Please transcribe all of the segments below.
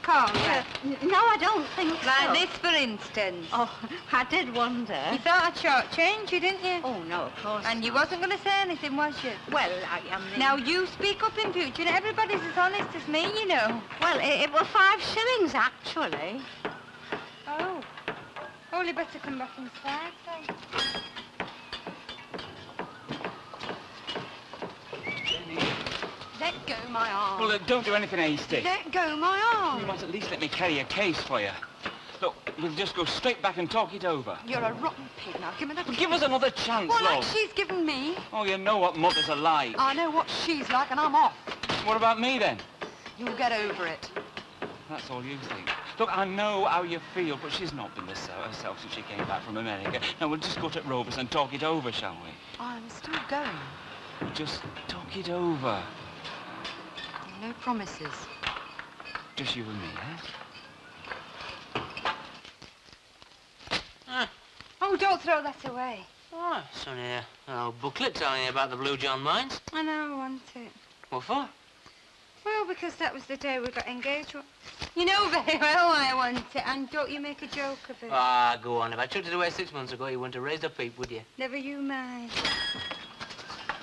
cornbread? No, I don't think so. Like this, for instance. Oh, I did wonder. You thought I'd shortchange you, didn't you? Oh, no, of course And not. you wasn't going to say anything, was you? Well, I mean... Now, you speak up in future, and everybody's as honest as me, you know. Well, it was 5 shillings, actually. Oh. Oh, you better come back inside, then. Let go my arm. Well, look, don't do anything hasty. Let go my arm. You might at least let me carry a case for you. Look, we'll just go straight back and talk it over. You're a rotten pig. Now, give me that. Well, give us another chance, Well, like love. she's given me. Oh, you know what mothers are like. I know what she's like, and I'm off. What about me, then? You'll get over it. That's all you think. Look, I know how you feel, but she's not been herself since she came back from America. Now, we'll just go to Rover's and talk it over, shall we? I'm still going. Just talk it over. No promises. Just you and me, eh? Oh, don't throw that away. Oh, it's only an old booklet telling you about the Blue John mines. I know, I want it. What for? Well, because that was the day we got engaged. You know very well why I want it, and don't you make a joke of it. Ah, go on. If I chucked it away 6 months ago, you wouldn't have raised a peep, would you? Never you mind.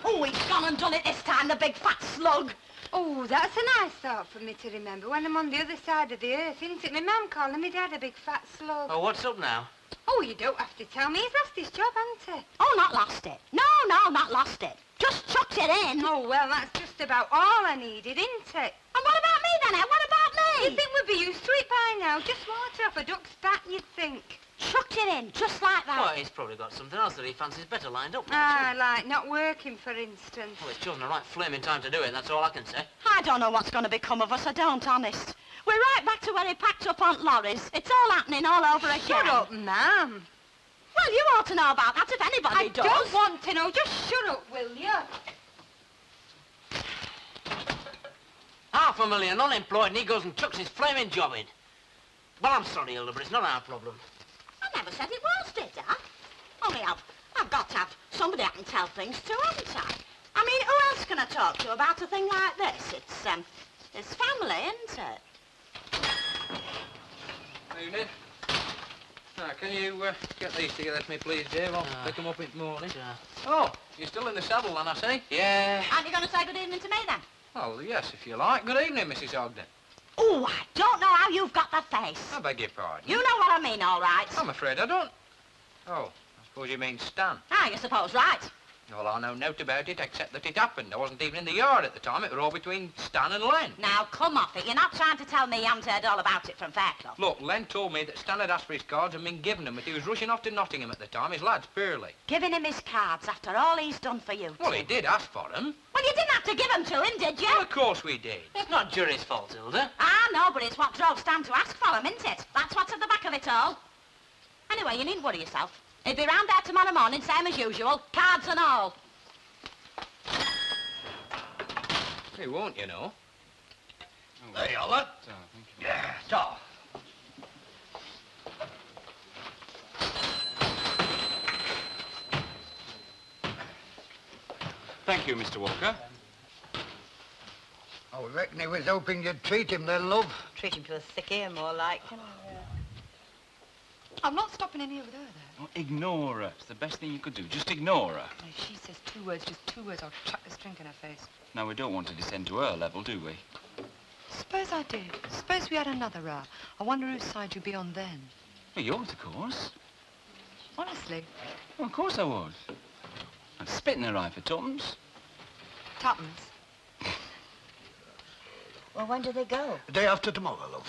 Oh, he's gone and done it this time, the big fat slug. Oh, that's a nice thought for me to remember when I'm on the other side of the earth, isn't it? My mum calling me dad a big fat slug. Oh, what's up now? Oh, you don't have to tell me. He's lost his job, hasn't he? Oh, not lost it. No, not lost it. Just chucked it in. Oh, well, that's just about all I needed, isn't it? And what about me, then, Ed? What about me? You'd think we'd be used to it by now. Just water off a duck's back, you'd think. Chucked it in, just like that. Well, he's probably got something else that he fancies better lined up. Ah, like not working, for instance. Well, he's chosen the right flaming time to do it, that's all I can say. I don't know what's going to become of us, I don't, honest. We're right back to where he packed up Aunt Laurie's. It's all happening all over again. Shut up, ma'am. Well, you ought to know about that if anybody does. I don't want to know. Just shut up, will you? $500,000 unemployed, and he goes and chucks his flaming job in. Well, I'm sorry, Hilda, but it's not our problem. I never said it was, did I? Only I've got to have somebody I can tell things to, haven't I? I mean, who else can I talk to about a thing like this? It's family, isn't it? Evening. Now, can you get these together for me, please, Dave? I'll pick them up in the morning. Oh, you're still in the saddle, then, I see? Yeah. Aren't you going to say good evening to me, then? Well, yes, if you like. Good evening, Mrs. Ogden. Oh, I don't know how you've got the face. I beg your pardon. You know what I mean, all right. I'm afraid I don't. Oh, I suppose you mean Stan. Ah, you suppose right. Well, I know nought about it except that it happened. I wasn't even in the yard at the time. It was all between Stan and Len. Now, come off it. You're not trying to tell me you haven't heard all about it from Fairclough. Look, Len told me that Stan had asked for his cards and been given them, but he was rushing off to Nottingham at the time. His lad's poorly. Giving him his cards after all he's done for you. Well, he did ask for them. Well, you didn't have to give them to him, did you? Well, of course we did. It's not Jury's fault, Hilda. Ah, no, but it's what drove Stan to ask for them, isn't it? That's what's at the back of it all. Anyway, you needn't worry yourself. He'll be round there tomorrow morning, same as usual, cards and all. He won't, you know. Oh, There you are, lad. so, thank you. Yeah, so. Thank you, Mr. Walker. I reckon he was hoping you'd treat him then, love. Treat him to a thick ear, more like. I'm not stopping in here with her, though. Oh, ignore her. It's the best thing you could do. Just ignore her. If she says just two words, I'll chuck this drink in her face. Now, we don't want to descend to her level, do we? Suppose I did. Suppose we had another row. I wonder whose side you'd be on then. Well, yours, of course. Honestly. Well, of course I would. I'd spit in her eye for tuppence. Tuppence. Well, when do they go? The day after tomorrow, love.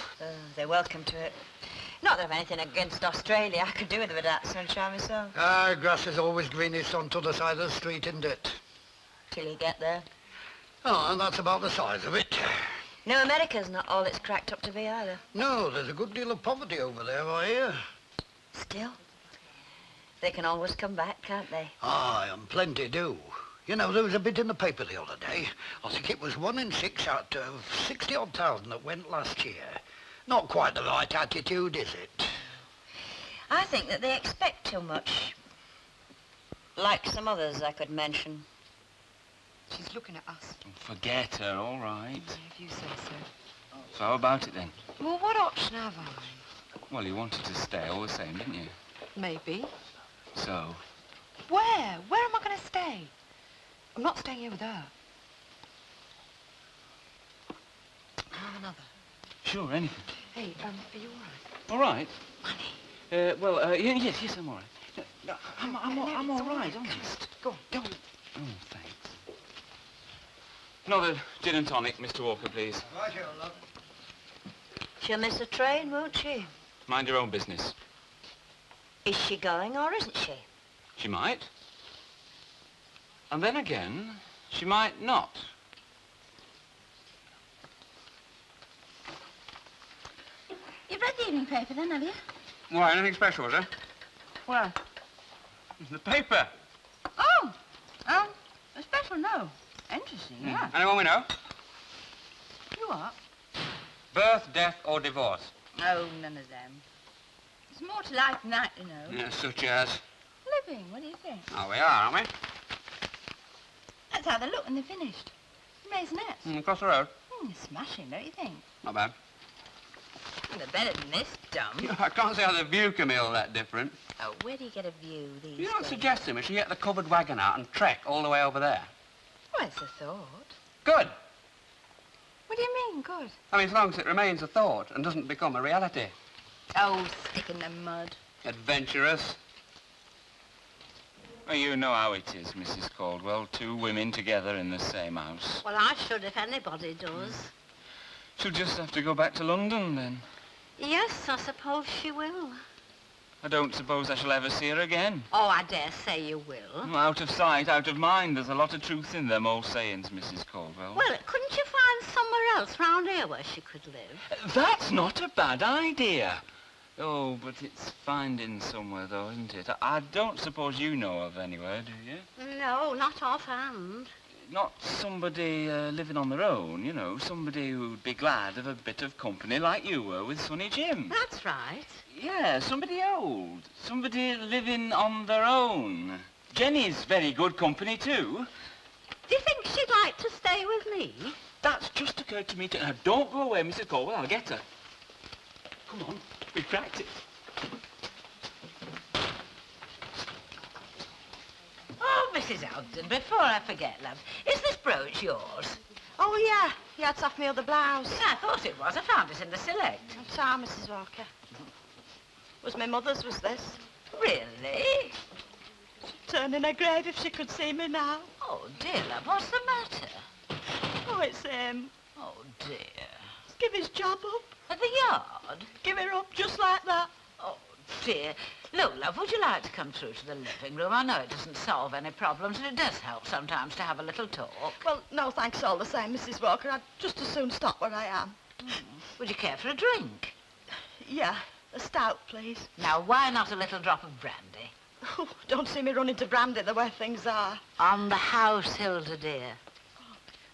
They're welcome to it. Not that I've anything against Australia. I could do with a bit of that sunshine myself. Ah, grass is always greenest on t'other side of the street, isn't it? Till you get there. Oh, and that's about the size of it. No, America's not all it's cracked up to be either. No, there's a good deal of poverty over there, I hear. Still, they can always come back, can't they? Aye, and plenty do. You know, there was a bit in the paper the other day. I think it was 1 in 6 out of 60-odd thousand that went last year. Not quite the right attitude, is it? I think that they expect too much. Like some others I could mention. She's looking at us. Forget her, all right. If you say so. So how about it then? Well, what option have I? Well, you wanted to stay all the same, didn't you? Maybe. So? Where? Where am I going to stay? I'm not staying here with her. Have another. Sure, anything. Hey, are you all right? All right? Money. Well, yes, I'm all right. No, I'm all right, honest. Go on. Don't. Oh, thanks. Another gin and tonic, Mr. Walker, please. Right here, love. She'll miss a train, won't she? Mind your own business. Is she going or isn't she? She might. And then again, she might not. You've read the evening paper then, have you? Why, anything special, was there? Well. The paper. Oh! A special, no. Interesting, yeah. Anyone we know? You what? Birth, death, or divorce? Oh, none of them. There's more to life than that, you know. Yeah, such as? Living, what do you think? Oh, we are, aren't we? That's how they look when they're finished. Maisonettes. Across the road. Smashing, don't you think? Not bad. Well, they're better than this, dumb. I can't see how the view can be all that different. Oh, where do you get a view these You know, I'm days? suggesting we should get the covered wagon out and trek all the way over there. Well, it's a thought. Good. What do you mean, good? I mean, as long as it remains a thought and doesn't become a reality. Oh, stick in the mud. Adventurous. Well, you know how it is, Mrs. Caldwell. Two women together in the same house. Well, I should if anybody does. She'll just have to go back to London, then. Yes, I suppose she will. I don't suppose I shall ever see her again. Oh, I dare say you will. Out of sight, out of mind. There's a lot of truth in them old sayings, Mrs. Caldwell. Well, couldn't you find somewhere else round here where she could live? That's not a bad idea. Oh, but it's finding somewhere, though, isn't it? I don't suppose you know of anywhere, do you? No, not offhand. Not somebody living on their own, you know. Somebody who'd be glad of a bit of company like you were with Sonny Jim. That's right. Yeah, somebody old. Somebody living on their own. Jenny's very good company, too. Do you think she'd like to stay with me? That's just occurred to me, too. Now, don't go away, Mrs. Caldwell. I'll get her. Come on, we cracked it. Oh, Mrs. Ogden, before I forget, love, is this brooch yours? Oh, yeah. Yeah, it's off my other blouse. Yeah, I thought it was. I found it in the select. I'm sorry, Mrs. Walker. Was my mother's, was this? Really? Turn in her grave if she could see me now. Oh, dear, love, what's the matter? Oh, it's him. Oh, dear. Give his job up. At the yard? Give her up just like that. Oh, dear. Look, love, would you like to come through to the living room? I know it doesn't solve any problems, and it does help sometimes to have a little talk. Well, no thanks all the same, Mrs. Walker. I'd just as soon stop where I am. Would you care for a drink? Yeah, a stout, please. Now, why not a little drop of brandy? Oh, don't see me running to brandy the way things are. On the house, Hilda, dear.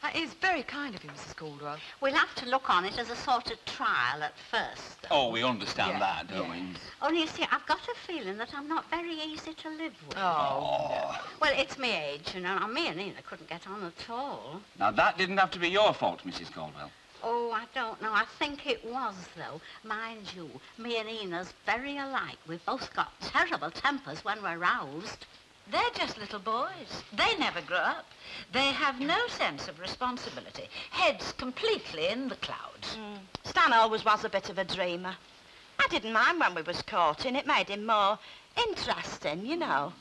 That is very kind of you, Mrs. Caldwell. We'll have to look on it as a sort of trial at first, though. Oh, we understand Yeah, that, don't we? Only, you see, I've got a feeling that I'm not very easy to live with. Oh. Well, it's my age, you know. Now, me and Nina couldn't get on at all. Now, that didn't have to be your fault, Mrs. Caldwell. Oh, I don't know. I think it was, though. Mind you, me and Ina's very alike. We've both got terrible tempers when we're roused. They're just little boys. They never grow up. They have no sense of responsibility. Heads completely in the clouds. Stan always was a bit of a dreamer. I didn't mind when we was courting. It made him more interesting, you know.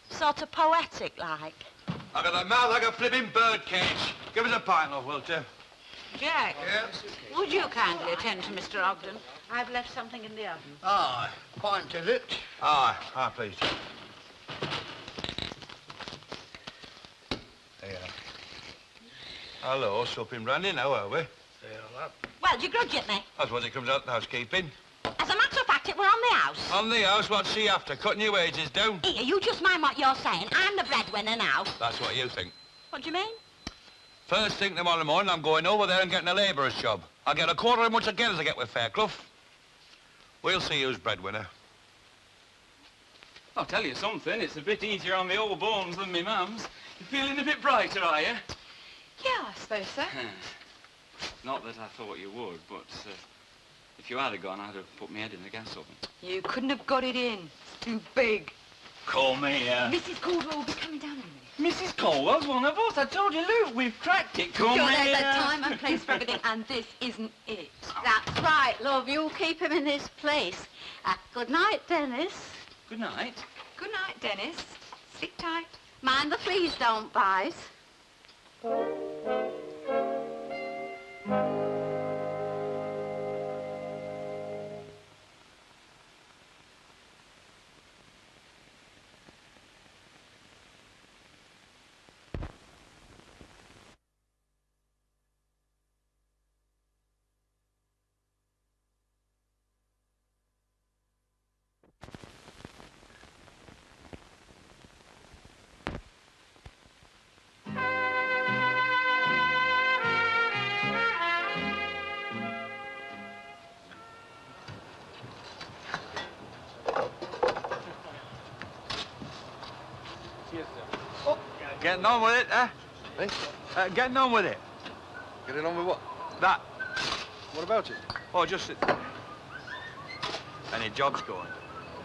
Sort of poetic-like. I've got a mouth like a flipping bird cage. Give us a pint, love, will you? Jack, Yeah? would you kindly attend to Mr. Ogden? I've left something in the oven. Aye, pint, is it? Aye, please. There. Hello, supping brandy now, are we? Yeah, that. Well, do you grudge it me? That's what it comes out in housekeeping. As a matter of fact, it were on the house. On the house, what's she after? Cutting your wages down? Here, you just mind what you're saying. I'm the breadwinner now. That's what you think. What do you mean? First thing tomorrow morning, I'm going over there and getting a labourer's job. I'll get a quarter as much again as I get with Fairclough. We'll see who's breadwinner. I'll tell you something, it's a bit easier on the old bones than me mum's. You're feeling a bit brighter, are you? Yeah, I suppose so. Not that I thought you would, but if you had have gone, I'd have put my head in the gas oven. You couldn't have got it in. It's too big. Call me, Mrs. Caldwell will be coming down in a minute. Mrs. Colwell's one of us. I told you, Luke, we've cracked it. Call Sure, me. there's a time and place for everything, and this isn't it. That's right, love. You'll keep him in his place. Good night, Dennis. Good night. Good night, Dennis. Sleep tight. Mind the fleas don't bite. Getting on with it, eh? Eh? Getting on with it. Getting on with what? That. What about it? Oh, just... Any jobs going?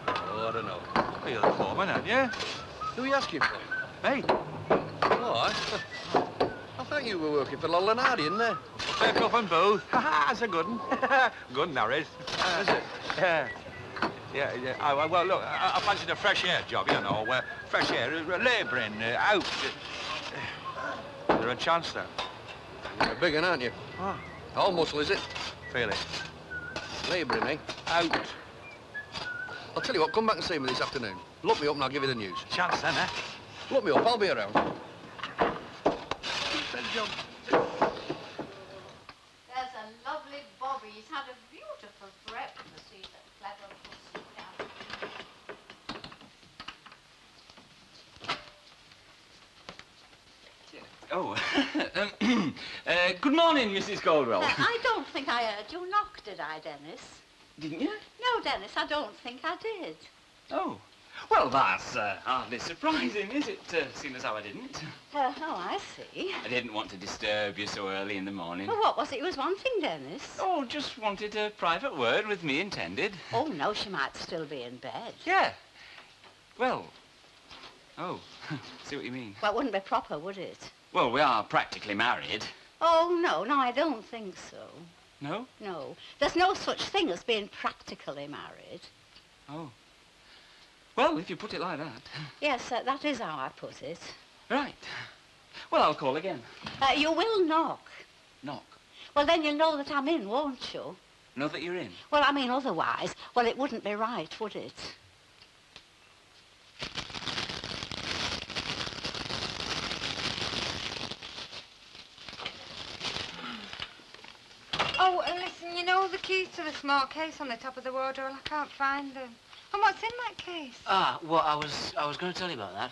Oh, I don't know. Well, you're the foreman, aren't you? Who are you asking for? Hey, Why? I thought you were working for Lola and Hardy, isn't there? pick up and booth. That's a good one. Good one, that is. Is it? Yeah. Yeah. Well, look, I fancied a fresh air job, you know, where fresh air, labouring, out. Is there a chance there? You're a big one, aren't you? Oh, All muscle, is it? feel it. Labouring, eh? Out. I'll tell you what, come back and see me this afternoon. Look me up and I'll give you the news. Chance then, eh? Look me up, I'll be around. Job. There's a lovely Bobby. He's had a beautiful breakfast. He's a clever Oh, good morning, Mrs. Caldwell. I don't think I heard you knock, did I, Dennis? Didn't you? No, Dennis, I don't think I did. Oh. Well, that's hardly surprising, is it, seeing as how I didn't? Oh, I see. I didn't want to disturb you so early in the morning. Well, what was it you was wanting, Dennis? Oh, just wanted a private word with me intended. Oh, no, she might still be in bed. Yeah. Well. Oh, see what you mean. Well, it wouldn't be proper, would it? Well, we are practically married. Oh, no, I don't think so. No? No. There's no such thing as being practically married. Oh. Well, if you put it like that. Yes, that is how I put it. Right. Well, I'll call again. You will knock. Knock. Well, then you'll know that I'm in, won't you? Know that you're in? Well, I mean, otherwise, well, it wouldn't be right, would it? Oh, listen, you know the keys to the small case on the top of the wardrobe? I can't find them. And what's in that case? Well, I was going to tell you about that.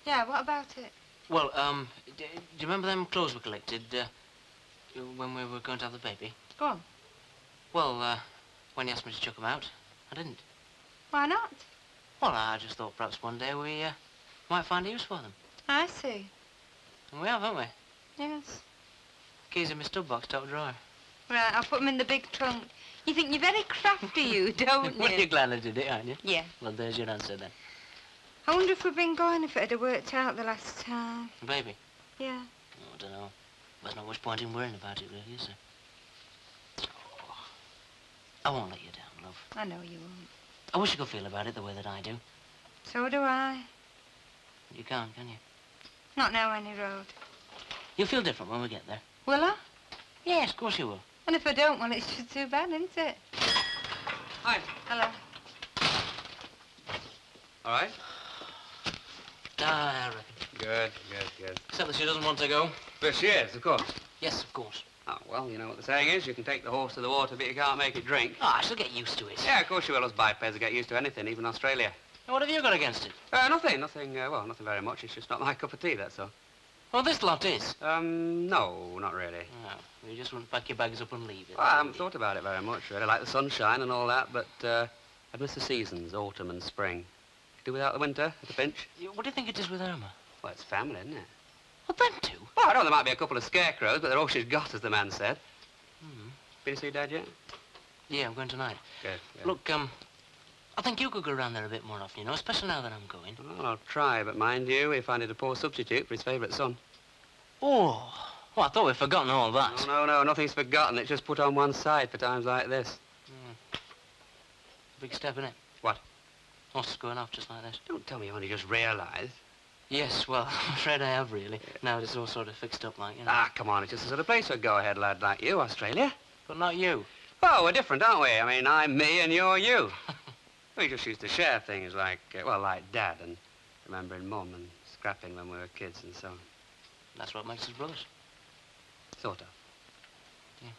Yeah, what about it? Well, do you remember them clothes we collected when we were going to have the baby? Go on. Well, when you asked me to chuck them out, I didn't. Why not? Well, I just thought perhaps one day we might find a use for them. I see. And we have, haven't we? Yes. Keys in my stud box, top drawer. Right, I'll put them in the big trunk. You think you're very crafty, you, don't you? Well, you're glad I did it, aren't you? Yeah. Well, there's your answer then. I wonder if we'd been going if it had worked out the last time. The baby? Yeah. Oh, I don't know. There's not much point in worrying about it, really, is there? Oh, I won't let you down, love. I know you won't. I wish you could feel about it the way that I do. So do I. You can't, can you? Not now, any road. You'll feel different when we get there. Will I? Yes, of course you will. And if I don't, well, it's just too bad, isn't it? Hi. Hello. All right. I reckon. Good. Except that she doesn't want to go. But she is, of course. Yes, of course. Oh, well, you know what the saying is. You can take the horse to the water, but you can't make it drink. Oh, I shall get used to it. Yeah, of course you will. Us bipeds will get used to anything, even Australia. And what have you got against it? Nothing, well, nothing very much. It's just not my cup of tea, that's all. Well, this lot is. No, not really. Oh, you just wouldn't pack your bags up and leave it. Well, I haven't thought about it very much, really. I like the sunshine and all that, but I'd miss the seasons, autumn and spring. Do without the winter, at a pinch. What do you think it is with Irma? Well, it's family, isn't it? Well, them two. Well, I know there might be a couple of scarecrows, but they're all she's got, as the man said. Been to see Dad yet? Yeah, I'm going tonight. Good, good. Look, I think you could go around there a bit more often, you know, especially now that I'm going. Well, I'll try, but mind you, we find it a poor substitute for his favourite son. Oh, well, I thought we'd forgotten all that. No, nothing's forgotten. It's just put on one side for times like this. Big step, innit? What? Horse going off just like this. Don't tell me you only just realised. Yes, well, I'm afraid I have, really. Now it's all sort of fixed up like, you know. Ah, come on, it's just the sort of place for a go-ahead lad like you, Australia. But not you. Oh, we're different, aren't we? I mean, I'm me and you're you. We just used to share things like, well, like Dad and remembering Mum and scrapping when we were kids and so on. That's what makes us brothers. Sort of. Yeah.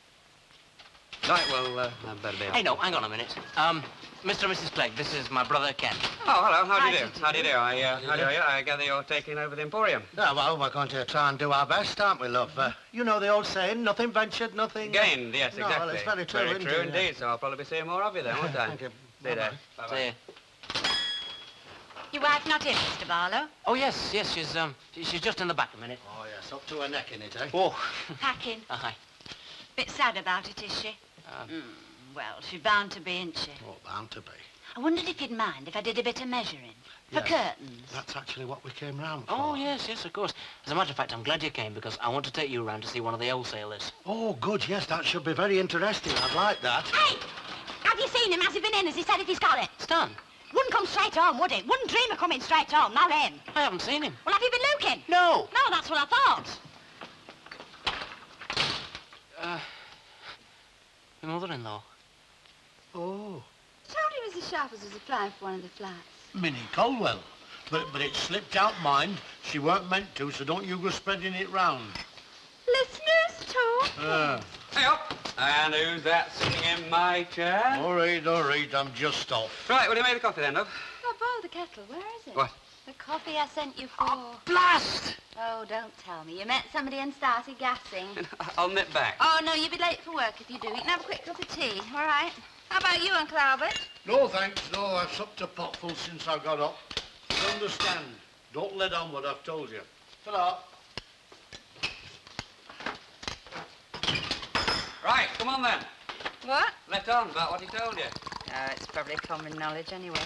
Right, well, I'd better be off. Hey, no, hang on a minute. Mr. and Mrs. Clegg, this is my brother Ken. Oh, hello, how do you do? How do you do? I gather you're taking over the Emporium. Yeah, well, we're going to try and do our best, aren't we, love? You know the old saying, nothing ventured, nothing... Gained, yes, No, exactly. well, it's very true, isn't true it? indeed, so I'll probably be seeing more of you then, won't I? Thank you. See you there. Bye-bye. See ya. Your wife not in, Mr. Barlow? Oh, yes, she's just in the back a minute. Oh, yes, up to her neck in it, eh? Oh. Packing. Aye. Bit sad about it, is she? Well, she's bound to be, isn't she? Oh, bound to be. I wondered if you'd mind if I did a bit of measuring. For Yes. curtains. That's actually what we came round for. Oh, yes, of course. As a matter of fact, I'm glad you came because I want to take you around to see one of the wholesalers. Oh, good, yes, that should be very interesting. I'd like that. Hey! Have you seen him? Has he been in? Has he said if he's got it? Stan? Wouldn't come straight home, would he? Wouldn't dream of coming straight home, not him. I haven't seen him. Well, have you been looking? No. No, that's what I thought. My mother-in-law. Oh. Told he was as sharp as was applying for one of the flats. Minnie Colwell. But it slipped out, mind. She weren't meant to, so don't you go spreading it round. Listeners talk. Hey up! And who's that sitting in my chair? All right, I'm just off. Right, well, you made the coffee then, love? I boiled the kettle. Where is it? What? The coffee I sent you for. Blast! Oh, don't tell me. You met somebody and started gassing. I'll nip back. Oh, no, you'll be late for work if you do. You can have a quick cup of tea, all right? How about you, Uncle Albert? No, thanks. No, I've supped a potful since I got up. You understand. Don't let on what I've told you. Ta-da. Right, come on then. What? Let on about what he told you. Oh, it's probably common knowledge anyway.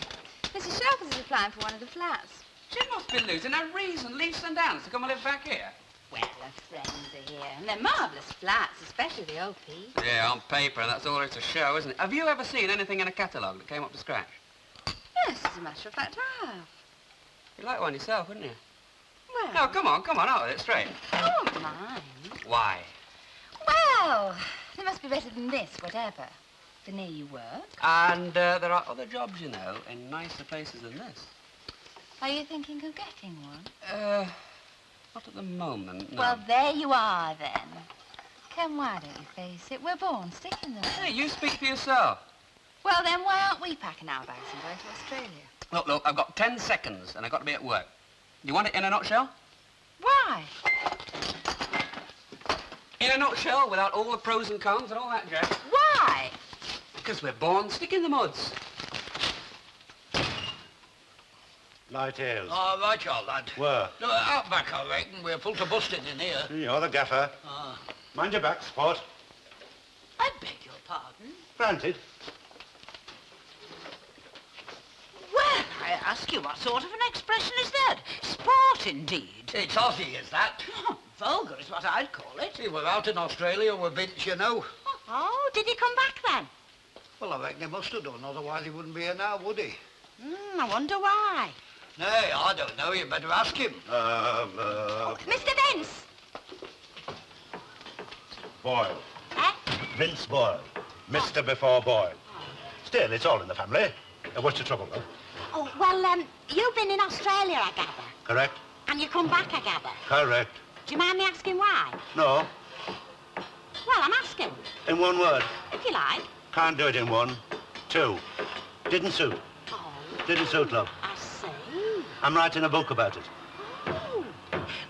Mrs. Sharples is applying for one of the flats. She must be losing her reason, leaps and downs, to come and live back here. Well, her friends are here, and they're marvellous flats, especially the old piece. Yeah, on paper, and that's all there is to show, isn't it? Have you ever seen anything in a catalogue that came up to scratch? Yes, as a matter of fact, I have. You'd like one yourself, wouldn't you? Well... No, come on, out with it, straight. I won't mind. Why? Well, they must be better than this, whatever. The near you work. And there are other jobs, you know, in nicer places than this. Are you thinking of getting one? Not at the moment, no. Well, there you are, then. Ken, why don't you face it? We're born sticking them. Hey, you speak for yourself. Well, then, why aren't we packing our bags and going to Australia? Look, I've got 10 seconds, and I've got to be at work. You want it in a nutshell? Why? In a nutshell, without all the pros and cons and all that jazz. Why? Because we're born sticking the muds. Light ales. Oh, right, y'all, lad. Where? No, out back, I reckon. We're full to busting in here. You're the gaffer. Ah. Mind your back, sport. I beg your pardon. Granted. Well, I ask you, what sort of an expression is that? Sport, indeed. It's Aussie, is that? Oh, vulgar is what I'd call it. See, we're out in Australia with Vince, you know. Oh, did he come back then? Well, I reckon he must have done, otherwise he wouldn't be here now, would he? I wonder why. Nay, I don't know. You better ask him. Mr. Vince! Boyle. Eh? Vince Boyle. Mr. before Boyle. Still, it's all in the family. What's the trouble, though? Oh, well, you've been in Australia, I gather. Correct? And you come back, I gather. Correct. Do you mind me asking why? No. Well, I'm asking. In one word. If you like. Can't do it in one. Two. Didn't suit. Oh. Didn't suit, love. I see. I'm writing a book about it. Oh.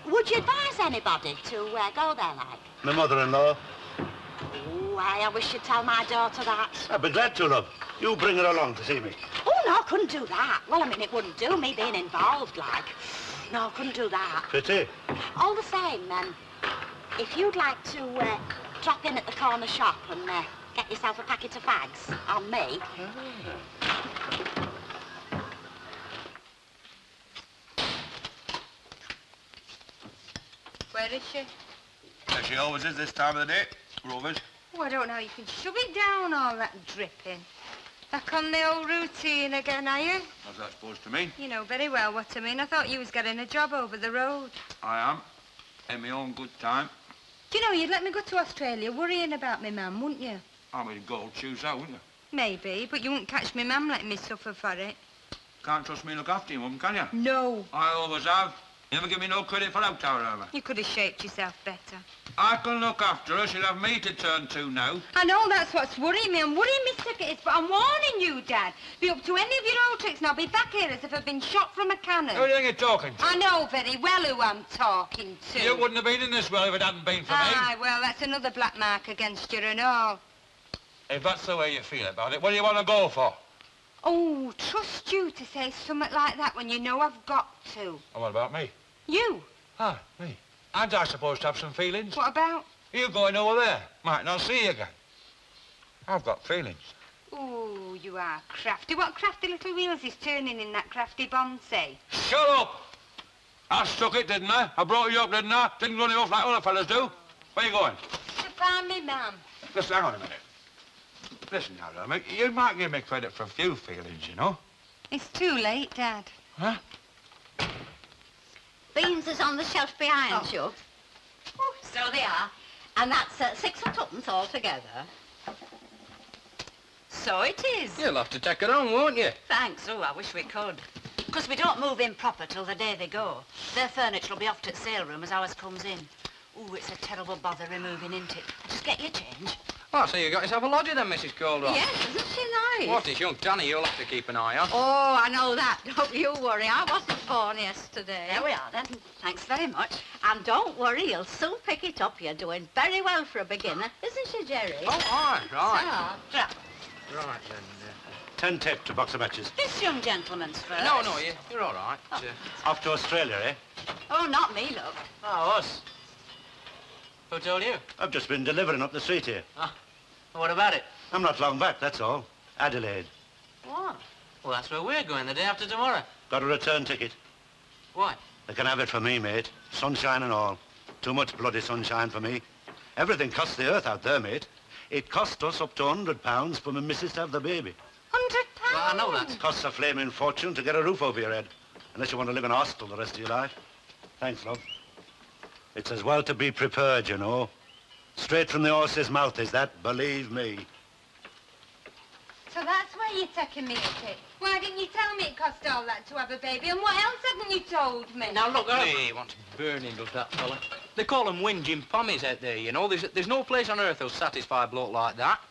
Would you advise anybody to go there, like? My mother-in-law. Oh, I wish you'd tell my daughter that. I'd be glad to, love. You bring her along to see me. Oh, no, I couldn't do that. Well, I mean, it wouldn't do me being involved, like. No, I couldn't do that. Pity. All the same, if you'd like to drop in at the corner shop and get yourself a packet of fags on me. Where is she? There she always is this time of the day, Rovers. Oh, I don't know. You can shove it down, all that dripping. Back on the old routine again, are you? What's that supposed to mean? You know very well what I mean. I thought you was getting a job over the road. I am. In my own good time. Do you know, you'd let me go to Australia worrying about me mum, wouldn't you? I mean, gold shoes out, wouldn't you? Maybe, but you wouldn't catch me mum letting me suffer for it. Can't trust me to look after you, Mum, can you? No. I always have. You never give me no credit for out, Irma. You could have shaped yourself better. I can look after her. She'll have me to turn to now. I know that's what's worrying me. I'm worrying me sick it is, but I'm warning you, Dad. Be up to any of your old tricks and I'll be back here as if I've been shot from a cannon. Who do you think you're talking to? I know very well who I'm talking to. You wouldn't have been in this well if it hadn't been for me. Aye, well, that's another black mark against you and all. If that's the way you feel about it, what do you want to go for? Oh, trust you to say something like that when you know I've got to. And what about me? You? Ah, me. Aren't I supposed to have some feelings? What about? You going over there. Might not see you again. I've got feelings. Oh, you are crafty. What crafty little wheels is turning in that crafty bonsai? Shut up! I stuck it, didn't I? I brought you up, didn't I? Didn't run you off like other fellas do. Where you going? To find me, ma'am. Listen, hang on a minute. Listen now, Irma, you might give me credit for a few feelings, you know. It's too late, Dad. Huh? Beans is on the shelf behind you. Oh, so they are. And that's 6 or 2 altogether. So it is. You'll have to take it on, won't you? Thanks. Oh, I wish we could. Because we don't move in proper till the day they go. Their furniture will be off to the sale room as ours comes in. Oh, it's a terrible bother removing, isn't it? Just get your change. Oh, so you got yourself a lodger then, Mrs. Caldwell? Yes, isn't she nice? What is young Danny you'll have to keep an eye on? Oh, I know that. Don't you worry. I wasn't born yesterday. There we are, then. Thanks very much. And don't worry, you'll soon pick it up. You're doing very well for a beginner, isn't she, Jerry? Oh, aye, right. So, Right, then. 10 tip to box of matches. This young gentleman's first. No, you're all right. Off to Australia, eh? oh, not me, love. Oh, us. Who told you? I've just been delivering up the street here. Ah, what about it? I'm not long back, that's all. Adelaide. What? Well, that's where we're going the day after tomorrow. Got a return ticket. Why? They can have it for me, mate. Sunshine and all. Too much bloody sunshine for me. Everything costs the earth out there, mate. It cost us up to £100 for my missus to have the baby. £100? Well, I know that. It costs a flaming fortune to get a roof over your head. Unless you want to live in a hostel the rest of your life. Thanks, love. It's as well to be prepared, you know. Straight from the horse's mouth is that, believe me. So that's where you're taking me at it. Why didn't you tell me it cost all that to have a baby? And what else haven't you told me? Now, look, he wants burning, does that fella. They call them whinging pommies out there, you know. There's no place on earth that'll satisfy a bloke like that.